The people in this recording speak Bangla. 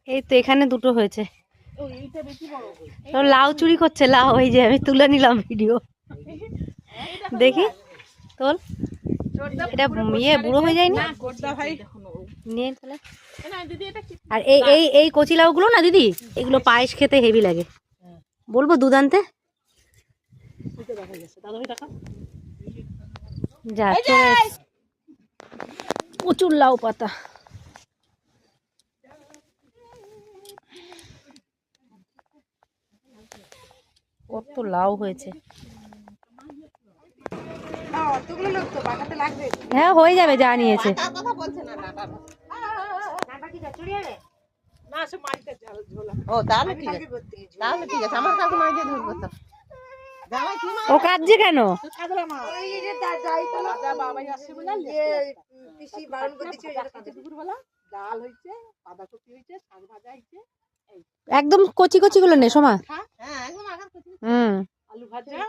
এই তো এখানে দুটো হয়েছে। লাউ চুরি করছে, লাউ এই যে আমি তুলে নিলাম ভিডিও। দেখি তোল, এটা বুড়ো হয়ে যায়নি নিয়ে তাহলে। আর এই এই এই কচি লাউগুলো না দিদি, এগুলো পায়েস খেতে হেভি লাগে। বলবো দুধ আনতে? যা প্রচুর লাউ পাতা। কত লাউ হয়েছে। হ্যাঁ হয়ে যাবে, যা নিয়েছে। ও কাঁদছে কেন? একদম কচি কচি গুলো নে সোমা। আলু ভাজা